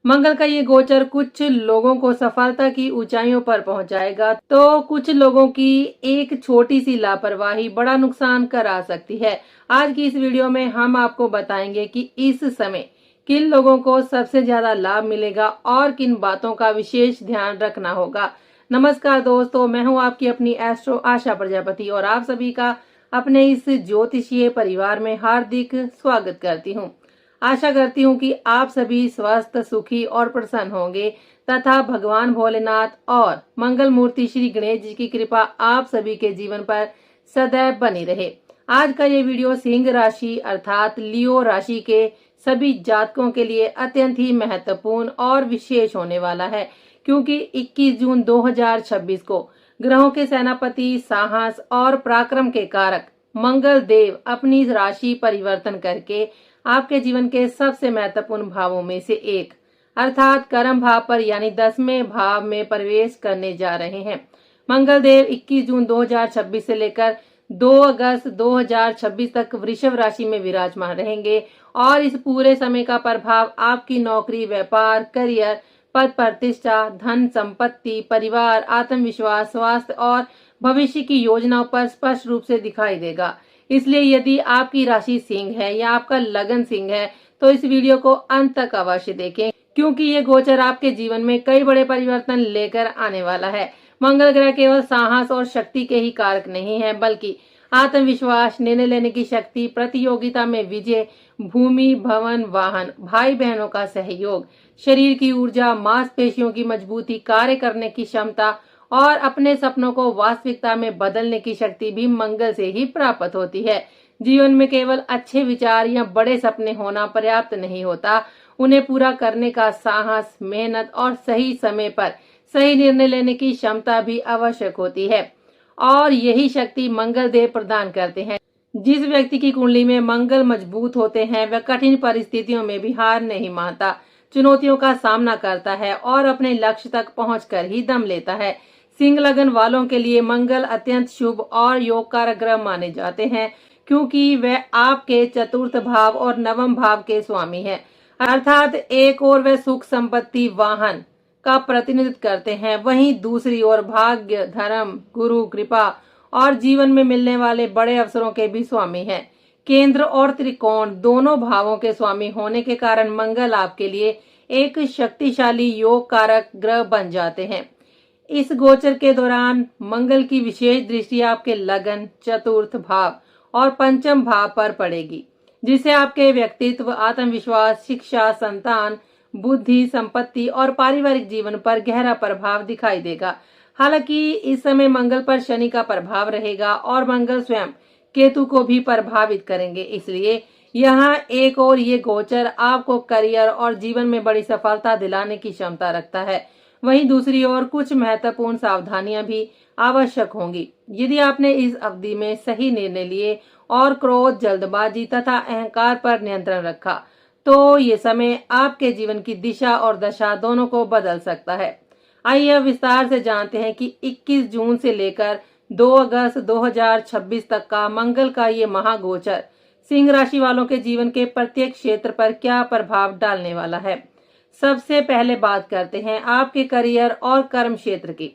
मंगल का ये गोचर कुछ लोगों को सफलता की ऊंचाइयों पर पहुंचाएगा, तो कुछ लोगों की एक छोटी सी लापरवाही बड़ा नुकसान करा सकती है। आज की इस वीडियो में हम आपको बताएंगे कि इस समय किन लोगों को सबसे ज्यादा लाभ मिलेगा और किन बातों का विशेष ध्यान रखना होगा। नमस्कार दोस्तों, मैं हूं आपकी अपनी एस्ट्रो आशा प्रजापति और आप सभी का अपने इस ज्योतिषीय परिवार में हार्दिक स्वागत करती हूं। आशा करती हूँ कि आप सभी स्वस्थ, सुखी और प्रसन्न होंगे तथा भगवान भोलेनाथ और मंगल मूर्ति श्री गणेश जी की कृपा आप सभी के जीवन पर सदैव बनी रहे। आज का ये वीडियो सिंह राशि अर्थात लियो राशि के सभी जातकों के लिए अत्यंत ही महत्वपूर्ण और विशेष होने वाला है, क्योंकि 21 जून 2026 को ग्रहों के सेनापति, साहस और पराक्रम के कारक मंगल देव अपनी राशि परिवर्तन करके आपके जीवन के सबसे महत्वपूर्ण भावों में से एक अर्थात कर्म भाव पर यानी 10वें भाव में प्रवेश करने जा रहे हैं। मंगल देव 21 जून 2026 से लेकर 2 अगस्त 2026 तक वृषभ राशि में विराजमान रहेंगे और इस पूरे समय का प्रभाव आपकी नौकरी, व्यापार, करियर, पद प्रतिष्ठा, धन संपत्ति, परिवार, आत्मविश्वास, स्वास्थ्य और भविष्य की योजनाओं पर स्पष्ट रूप से दिखाई देगा। इसलिए यदि आपकी राशि सिंह है या आपका लगन सिंह है तो इस वीडियो को अंत तक अवश्य देखें, क्योंकि ये गोचर आपके जीवन में कई बड़े परिवर्तन लेकर आने वाला है। मंगल ग्रह केवल साहस और शक्ति के ही कारक नहीं है, बल्कि आत्मविश्वास, निर्णय लेने की शक्ति, प्रतियोगिता में विजय, भूमि, भवन, वाहन, भाई बहनों का सहयोग, शरीर की ऊर्जा, मांसपेशियों की मजबूती, कार्य करने की क्षमता और अपने सपनों को वास्तविकता में बदलने की शक्ति भी मंगल से ही प्राप्त होती है। जीवन में केवल अच्छे विचार या बड़े सपने होना पर्याप्त नहीं होता, उन्हें पूरा करने का साहस, मेहनत और सही समय पर सही निर्णय लेने की क्षमता भी आवश्यक होती है और यही शक्ति मंगल देव प्रदान करते हैं। जिस व्यक्ति की कुंडली में मंगल मजबूत होते हैं वह कठिन परिस्थितियों में भी हार नहीं मानता, चुनौतियों का सामना करता है और अपने लक्ष्य तक पहुंचकर ही दम लेता है। सिंह लगन वालों के लिए मंगल अत्यंत शुभ और योगकारक ग्रह माने जाते हैं, क्योंकि वह आपके चतुर्थ भाव और नवम भाव के स्वामी हैं। अर्थात एक ओर वे सुख, संपत्ति, वाहन का प्रतिनिधित्व करते हैं, वहीं दूसरी ओर भाग्य, धर्म, गुरु कृपा और जीवन में मिलने वाले बड़े अवसरों के भी स्वामी हैं। केंद्र और त्रिकोण दोनों भावों के स्वामी होने के कारण मंगल आपके लिए एक शक्तिशाली योग कारक ग्रह बन जाते हैं। इस गोचर के दौरान मंगल की विशेष दृष्टि आपके लगन, चतुर्थ भाव और पंचम भाव पर पड़ेगी, जिससे आपके व्यक्तित्व, आत्मविश्वास, शिक्षा, संतान, बुद्धि, संपत्ति और पारिवारिक जीवन पर गहरा प्रभाव दिखाई देगा। हालांकि इस समय मंगल पर शनि का प्रभाव रहेगा और मंगल स्वयं केतु को भी प्रभावित करेंगे, इसलिए यहाँ एक और ये गोचर आपको करियर और जीवन में बड़ी सफलता दिलाने की क्षमता रखता है। वहीं दूसरी ओर कुछ महत्वपूर्ण सावधानियां भी आवश्यक होंगी। यदि आपने इस अवधि में सही निर्णय लिए और क्रोध, जल्दबाजी तथा अहंकार पर नियंत्रण रखा, तो ये समय आपके जीवन की दिशा और दशा दोनों को बदल सकता है। आइए अब विस्तार से जानते हैं कि 21 जून से लेकर 2 अगस्त 2026 तक का मंगल का ये महागोचर सिंह राशि वालों के जीवन के प्रत्येक क्षेत्र पर क्या प्रभाव डालने वाला है। सबसे पहले बात करते हैं आपके करियर और कर्म क्षेत्र की,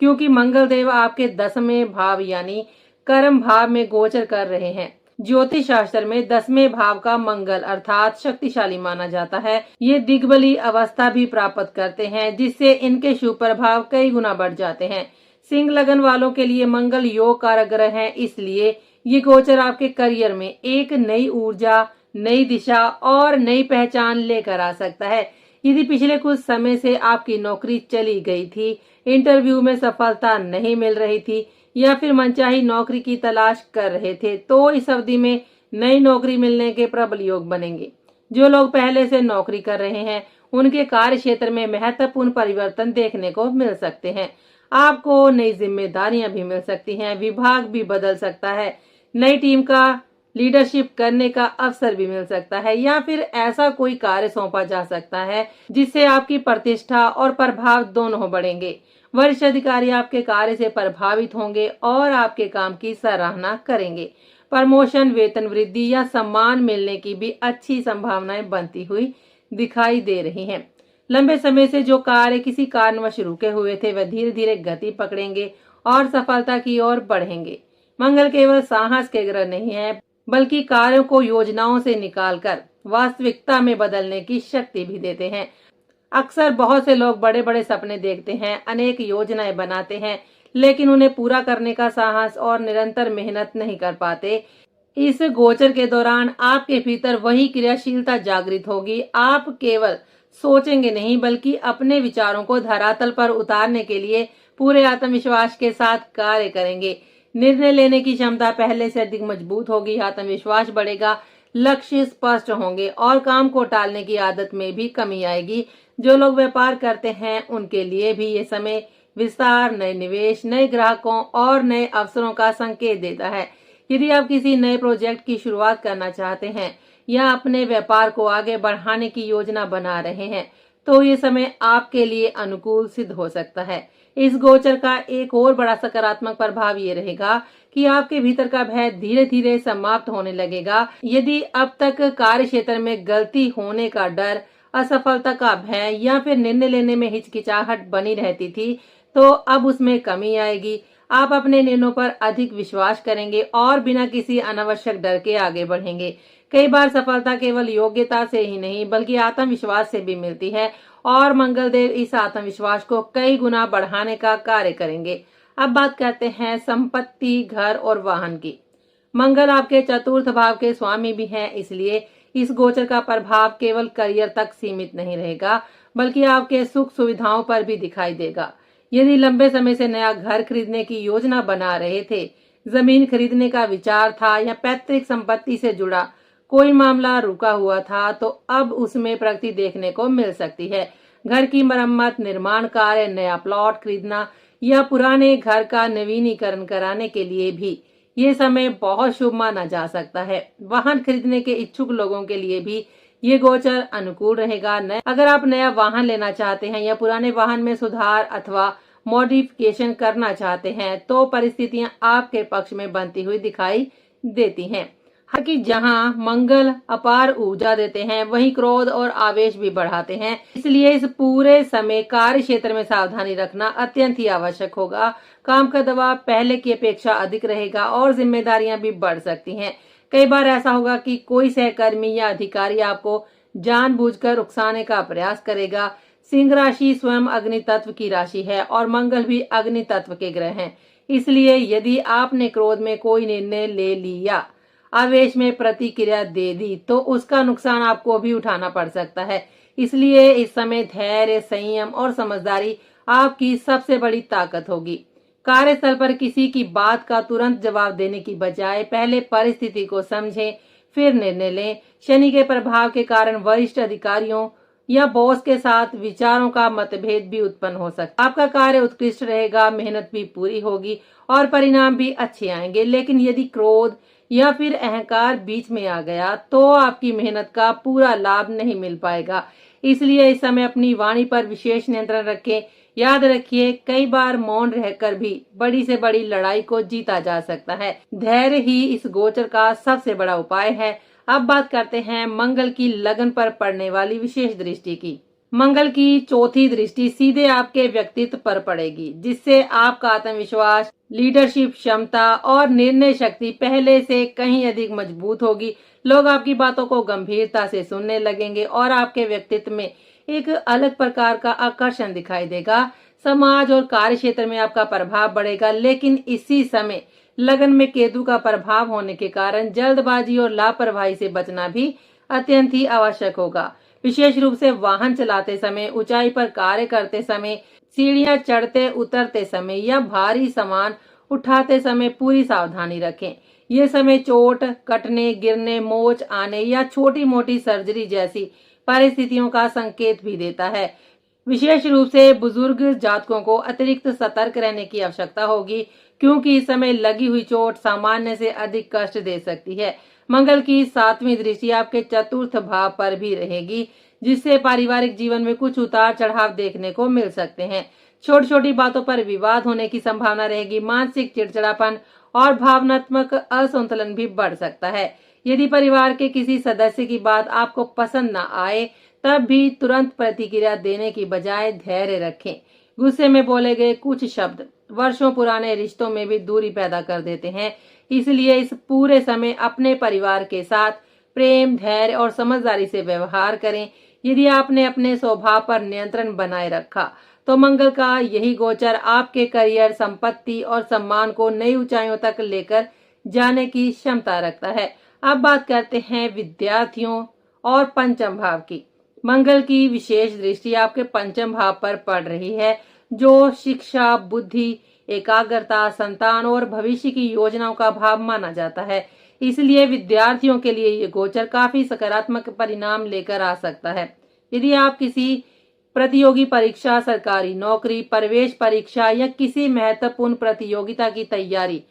क्योंकि मंगल देव आपके 10वें भाव यानी कर्म भाव में गोचर कर रहे हैं। ज्योतिष शास्त्र में 10वें भाव का मंगल अर्थात शक्तिशाली माना जाता है। ये दिग्बली अवस्था भी प्राप्त करते हैं, जिससे इनके शुभ प्रभाव कई गुना बढ़ जाते हैं। सिंह लगन वालों के लिए मंगल योग कारक ग्रह है, इसलिए ये गोचर आपके करियर में एक नई ऊर्जा, नई दिशा और नई पहचान लेकर आ सकता है। यदि पिछले कुछ समय से आपकी नौकरी चली गई थी, इंटरव्यू में सफलता नहीं मिल रही थी या फिर मनचाही नौकरी की तलाश कर रहे थे, तो इस अवधि में नई नौकरी मिलने के प्रबल योग बनेंगे। जो लोग पहले से नौकरी कर रहे हैं उनके कार्य क्षेत्र में महत्वपूर्ण परिवर्तन देखने को मिल सकते हैं। आपको नई जिम्मेदारियां भी मिल सकती हैं, विभाग भी बदल सकता है, नई टीम का लीडरशिप करने का अवसर भी मिल सकता है या फिर ऐसा कोई कार्य सौंपा जा सकता है जिससे आपकी प्रतिष्ठा और प्रभाव दोनों बढ़ेंगे। वरिष्ठ अधिकारी आपके कार्य से प्रभावित होंगे और आपके काम की सराहना करेंगे। प्रमोशन, वेतन वृद्धि या सम्मान मिलने की भी अच्छी संभावनाएं बनती हुई दिखाई दे रही हैं। लंबे समय से जो कार्य किसी कारणवश रुके हुए थे वह धीरे धीरे गति पकड़ेंगे और सफलता की ओर बढ़ेंगे। मंगल केवल साहस के ग्रह नहीं है, बल्कि कार्यों को योजनाओं से निकालकर वास्तविकता में बदलने की शक्ति भी देते हैं। अक्सर बहुत से लोग बड़े बड़े सपने देखते हैं, अनेक योजनाएं बनाते हैं, लेकिन उन्हें पूरा करने का साहस और निरंतर मेहनत नहीं कर पाते। इस गोचर के दौरान आपके भीतर वही क्रियाशीलता जागृत होगी। आप केवल सोचेंगे नहीं, बल्कि अपने विचारों को धरातल पर उतारने के लिए पूरे आत्मविश्वास के साथ कार्य करेंगे। निर्णय लेने की क्षमता पहले से अधिक मजबूत होगी, आत्मविश्वास बढ़ेगा, लक्ष्य स्पष्ट होंगे और काम को टालने की आदत में भी कमी आएगी। जो लोग व्यापार करते हैं उनके लिए भी ये समय विस्तार, नए निवेश, नए ग्राहकों और नए अवसरों का संकेत देता है। यदि आप किसी नए प्रोजेक्ट की शुरुआत करना चाहते हैं या अपने व्यापार को आगे बढ़ाने की योजना बना रहे हैं, तो ये समय आपके लिए अनुकूल सिद्ध हो सकता है। इस गोचर का एक और बड़ा सकारात्मक प्रभाव ये रहेगा कि आपके भीतर का भय धीरे धीरे समाप्त होने लगेगा। यदि अब तक कार्य क्षेत्र में गलती होने का डर, असफलता का भय या फिर निर्णय लेने में हिचकिचाहट बनी रहती थी, तो अब उसमें कमी आएगी। आप अपने निर्णयों पर अधिक विश्वास करेंगे और बिना किसी अनावश्यक डर के आगे बढ़ेंगे। कई बार सफलता केवल योग्यता से ही नहीं, बल्कि आत्मविश्वास से भी मिलती है और मंगलदेव इस आत्मविश्वास को कई गुना बढ़ाने का कार्य करेंगे। अब बात करते हैं संपत्ति, घर और वाहन की। मंगल आपके चतुर्थ भाव के स्वामी भी हैं, इसलिए इस गोचर का प्रभाव केवल करियर तक सीमित नहीं रहेगा, बल्कि आपके सुख सुविधाओं पर भी दिखाई देगा। यदि लंबे समय से नया घर खरीदने की योजना बना रहे थे, जमीन खरीदने का विचार था या पैतृक संपत्ति से जुड़ा कोई मामला रुका हुआ था, तो अब उसमें प्रगति देखने को मिल सकती है। घर की मरम्मत, निर्माण कार्य, नया प्लॉट खरीदना या पुराने घर का नवीनीकरण कराने के लिए भी ये समय बहुत शुभ माना जा सकता है। वाहन खरीदने के इच्छुक लोगों के लिए भी ये गोचर अनुकूल रहेगा। अगर आप नया वाहन लेना चाहते हैं या पुराने वाहन में सुधार अथवा मॉडिफिकेशन करना चाहते हैं, तो परिस्थितियां आपके पक्ष में बनती हुई दिखाई देती हैं। हालांकि जहां मंगल अपार ऊर्जा देते हैं, वहीं क्रोध और आवेश भी बढ़ाते हैं। इसलिए इस पूरे समय कार्य क्षेत्र में सावधानी रखना अत्यंत ही आवश्यक होगा। काम का दबाव पहले की अपेक्षा अधिक रहेगा और जिम्मेदारियां भी बढ़ सकती हैं। कई बार ऐसा होगा कि कोई सहकर्मी या अधिकारी आपको जानबूझकर उकसाने का प्रयास करेगा। सिंह राशि स्वयं अग्नि तत्व की राशि है और मंगल भी अग्नि तत्व के ग्रह हैं। इसलिए यदि आपने क्रोध में कोई निर्णय ले लिया, आवेश में प्रतिक्रिया दे दी, तो उसका नुकसान आपको भी उठाना पड़ सकता है। इसलिए इस समय धैर्य, संयम और समझदारी आपकी सबसे बड़ी ताकत होगी। कार्यस्थल पर किसी की बात का तुरंत जवाब देने की बजाय पहले परिस्थिति को समझें, फिर निर्णय लें। शनि के प्रभाव के कारण वरिष्ठ अधिकारियों या बॉस के साथ विचारों का मतभेद भी उत्पन्न हो सकता है। आपका कार्य उत्कृष्ट रहेगा, मेहनत भी पूरी होगी और परिणाम भी अच्छे आएंगे। लेकिन यदि क्रोध या फिर अहंकार बीच में आ गया, तो आपकी मेहनत का पूरा लाभ नहीं मिल पाएगा। इसलिए इस समय अपनी वाणी पर विशेष नियंत्रण रखें। याद रखिए, कई बार मौन रहकर भी बड़ी से बड़ी लड़ाई को जीता जा सकता है। धैर्य ही इस गोचर का सबसे बड़ा उपाय है। अब बात करते हैं मंगल की लगन पर पड़ने वाली विशेष दृष्टि की। मंगल की चौथी दृष्टि सीधे आपके व्यक्तित्व पर पड़ेगी, जिससे आपका आत्मविश्वास, लीडरशिप क्षमता और निर्णय शक्ति पहले से कहीं अधिक मजबूत होगी। लोग आपकी बातों को गंभीरता से सुनने लगेंगे और आपके व्यक्तित्व में एक अलग प्रकार का आकर्षण दिखाई देगा। समाज और कार्य क्षेत्र में आपका प्रभाव बढ़ेगा, लेकिन इसी समय लगन में केतु का प्रभाव होने के कारण जल्दबाजी और लापरवाही से बचना भी अत्यंत ही आवश्यक होगा। विशेष रूप से वाहन चलाते समय, ऊंचाई पर कार्य करते समय, सीढ़ियां चढ़ते उतरते समय या भारी सामान उठाते समय पूरी सावधानी रखें। ये समय चोट, कटने, गिरने, मोच आने या छोटी मोटी सर्जरी जैसी परिस्थितियों का संकेत भी देता है। विशेष रूप से बुजुर्ग जातकों को अतिरिक्त सतर्क रहने की आवश्यकता होगी, क्योंकि इस समय लगी हुई चोट सामान्य से अधिक कष्ट दे सकती है। मंगल की 7वीं दृष्टि आपके चतुर्थ भाव पर भी रहेगी, जिससे पारिवारिक जीवन में कुछ उतार चढ़ाव देखने को मिल सकते हैं। छोटी छोटी बातों पर विवाद होने की संभावना रहेगी। मानसिक चिड़चिड़ापन और भावनात्मक असंतुलन भी बढ़ सकता है। यदि परिवार के किसी सदस्य की बात आपको पसंद न आए, तब भी तुरंत प्रतिक्रिया देने की बजाय धैर्य रखें। गुस्से में बोले गए कुछ शब्द वर्षों पुराने रिश्तों में भी दूरी पैदा कर देते हैं। इसलिए इस पूरे समय अपने परिवार के साथ प्रेम, धैर्य और समझदारी से व्यवहार करें। यदि आपने अपने स्वभाव पर नियंत्रण बनाए रखा तो मंगल का यही गोचर आपके करियर, संपत्ति और सम्मान को नई ऊंचाइयों तक लेकर जाने की क्षमता रखता है। अब बात करते हैं विद्यार्थियों और पंचम भाव की। मंगल की विशेष दृष्टि आपके पंचम भाव पर पड़ रही है, जो शिक्षा, बुद्धि, एकाग्रता, संतान और भविष्य की योजनाओं का भाव माना जाता है। इसलिए विद्यार्थियों के लिए ये गोचर काफी सकारात्मक परिणाम लेकर आ सकता है। यदि आप किसी प्रतियोगी परीक्षा, सरकारी नौकरी, प्रवेश परीक्षा या किसी महत्वपूर्ण प्रतियोगिता की तैयारी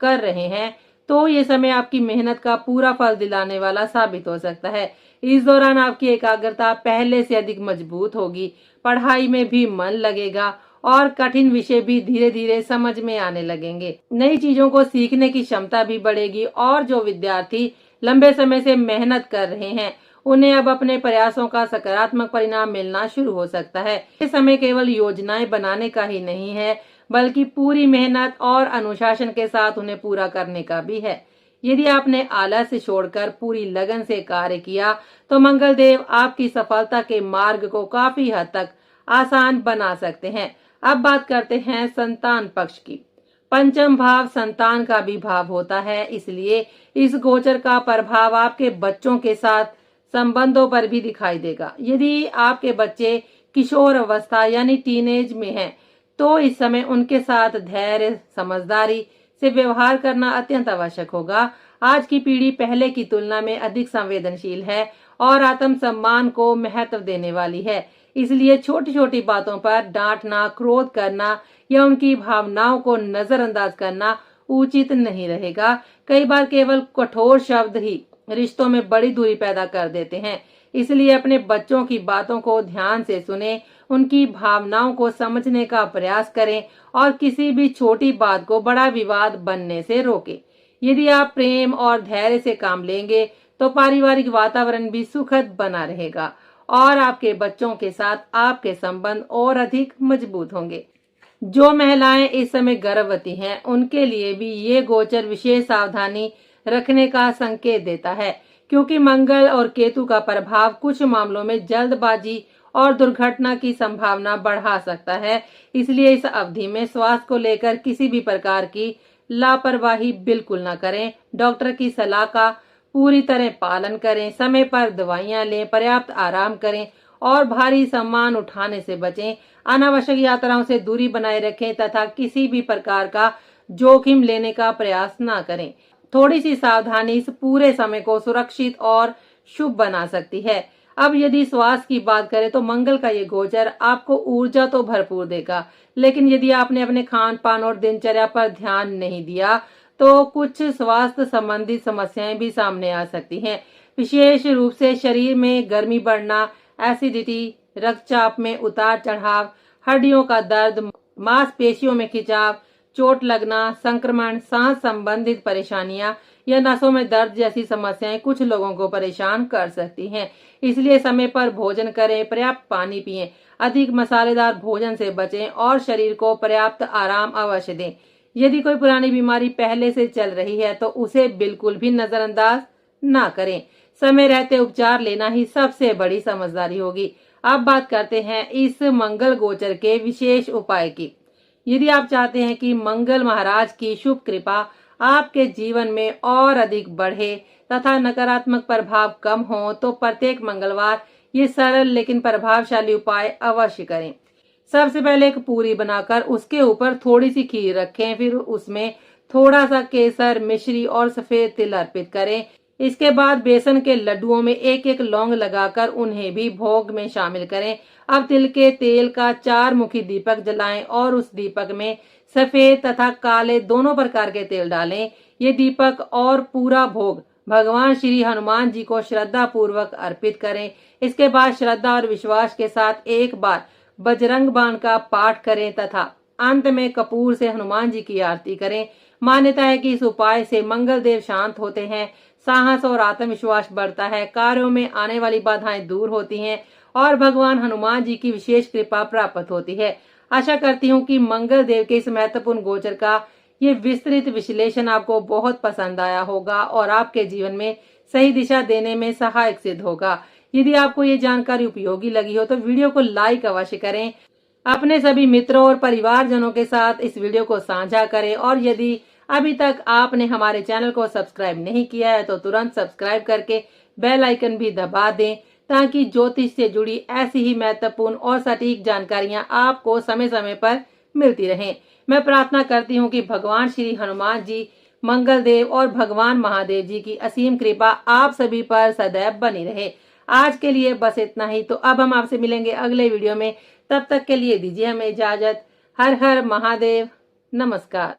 कर रहे हैं तो ये समय आपकी मेहनत का पूरा फल दिलाने वाला साबित हो सकता है। इस दौरान आपकी एकाग्रता पहले से अधिक मजबूत होगी, पढ़ाई में भी मन लगेगा और कठिन विषय भी धीरे धीरे समझ में आने लगेंगे। नई चीजों को सीखने की क्षमता भी बढ़ेगी और जो विद्यार्थी लंबे समय से मेहनत कर रहे हैं उन्हें अब अपने प्रयासों का सकारात्मक परिणाम मिलना शुरू हो सकता है। ये समय केवल योजनाएं बनाने का ही नहीं है, बल्कि पूरी मेहनत और अनुशासन के साथ उन्हें पूरा करने का भी है। यदि आपने आलस्य छोड़कर पूरी लगन से कार्य किया तो मंगल देव आपकी सफलता के मार्ग को काफी हद तक आसान बना सकते हैं। अब बात करते हैं संतान पक्ष की। पंचम भाव संतान का भी भाव होता है, इसलिए इस गोचर का प्रभाव आपके बच्चों के साथ संबंधों पर भी दिखाई देगा। यदि आपके बच्चे किशोर अवस्था यानी टीनेज में हैं, तो इस समय उनके साथ धैर्य, समझदारी से व्यवहार करना अत्यंत आवश्यक होगा। आज की पीढ़ी पहले की तुलना में अधिक संवेदनशील है और आत्मसम्मान को महत्व देने वाली है। इसलिए छोटी छोटी बातों पर डांटना, क्रोध करना या उनकी भावनाओं को नजरअंदाज करना उचित नहीं रहेगा। कई बार केवल कठोर शब्द ही रिश्तों में बड़ी दूरी पैदा कर देते हैं। इसलिए अपने बच्चों की बातों को ध्यान से सुनें, उनकी भावनाओं को समझने का प्रयास करें और किसी भी छोटी बात को बड़ा विवाद बनने से रोकें। यदि आप प्रेम और धैर्य से काम लेंगे तो पारिवारिक वातावरण भी सुखद बना रहेगा और आपके बच्चों के साथ आपके संबंध और अधिक मजबूत होंगे। जो महिलाएं इस समय गर्भवती हैं, उनके लिए भी ये गोचर विशेष सावधानी रखने का संकेत देता है, क्योंकि मंगल और केतु का प्रभाव कुछ मामलों में जल्दबाजी और दुर्घटना की संभावना बढ़ा सकता है। इसलिए इस अवधि में स्वास्थ्य को लेकर किसी भी प्रकार की लापरवाही बिल्कुल न करें। डॉक्टर की सलाह का पूरी तरह पालन करें, समय पर दवाइयां लें, पर्याप्त आराम करें और भारी सामान उठाने से बचें। अनावश्यक यात्राओं से दूरी बनाए रखें तथा किसी भी प्रकार का जोखिम लेने का प्रयास न करें। थोड़ी सी सावधानी इस पूरे समय को सुरक्षित और शुभ बना सकती है। अब यदि स्वास्थ्य की बात करें तो मंगल का ये गोचर आपको ऊर्जा तो भरपूर देगा, लेकिन यदि आपने अपने खान पान और दिनचर्या पर ध्यान नहीं दिया तो कुछ स्वास्थ्य संबंधी समस्याएं भी सामने आ सकती हैं। विशेष रूप से शरीर में गर्मी बढ़ना, एसिडिटी, रक्तचाप में उतार चढ़ाव, हड्डियों का दर्द, मांसपेशियों में खिंचाव, चोट लगना, संक्रमण, सांस संबंधित परेशानियां या नसों में दर्द जैसी समस्याएं कुछ लोगों को परेशान कर सकती हैं। इसलिए समय पर भोजन करें, पर्याप्त पानी पिएं, अधिक मसालेदार भोजन से बचें और शरीर को पर्याप्त आराम अवश्य दें। यदि कोई पुरानी बीमारी पहले से चल रही है तो उसे बिल्कुल भी नजरअंदाज ना करें। समय रहते उपचार लेना ही सबसे बड़ी समझदारी होगी। अब बात करते हैं इस मंगल गोचर के विशेष उपाय की। यदि आप चाहते हैं कि मंगल महाराज की शुभ कृपा आपके जीवन में और अधिक बढ़े तथा नकारात्मक प्रभाव कम हो तो प्रत्येक मंगलवार ये सरल लेकिन प्रभावशाली उपाय अवश्य करें। सबसे पहले एक पूरी बनाकर उसके ऊपर थोड़ी सी खीर रखें, फिर उसमें थोड़ा सा केसर, मिश्री और सफेद तिल अर्पित करें। इसके बाद बेसन के लड्डुओं में एक एक लौंग लगाकर उन्हें भी भोग में शामिल करें। अब तिल के तेल का 4 मुखी दीपक जलाएं और उस दीपक में सफेद तथा काले दोनों प्रकार के तेल डालें। ये दीपक और पूरा भोग भगवान श्री हनुमान जी को श्रद्धा पूर्वक अर्पित करें। इसके बाद श्रद्धा और विश्वास के साथ एक बार बजरंग बाण का पाठ करें तथा अंत में कपूर से हनुमान जी की आरती करें। मान्यता है कि इस उपाय से मंगल देव शांत होते हैं, साहस और आत्मविश्वास बढ़ता है, कार्यों में आने वाली बाधाएं दूर होती हैं और भगवान हनुमान जी की विशेष कृपा प्राप्त होती है। आशा करती हूँ कि मंगल देव के इस महत्वपूर्ण गोचर का ये विस्तृत विश्लेषण आपको बहुत पसंद आया होगा और आपके जीवन में सही दिशा देने में सहायक सिद्ध होगा। यदि आपको ये जानकारी उपयोगी लगी हो तो वीडियो को लाइक अवश्य करें, अपने सभी मित्रों और परिवारजनों के साथ इस वीडियो को साझा करें और यदि अभी तक आपने हमारे चैनल को सब्सक्राइब नहीं किया है तो तुरंत सब्सक्राइब करके बेल आइकन भी दबा दें ताकि ज्योतिष से जुड़ी ऐसी ही महत्वपूर्ण और सटीक जानकारियां आपको समय समय पर मिलती रहें। मैं प्रार्थना करती हूं कि भगवान श्री हनुमान जी, मंगल देव और भगवान महादेव जी की असीम कृपा आप सभी पर सदैव बनी रहे। आज के लिए बस इतना ही। तो अब हम आपसे मिलेंगे अगले वीडियो में। तब तक के लिए दीजिए हमें इजाजत। हर हर महादेव। नमस्कार।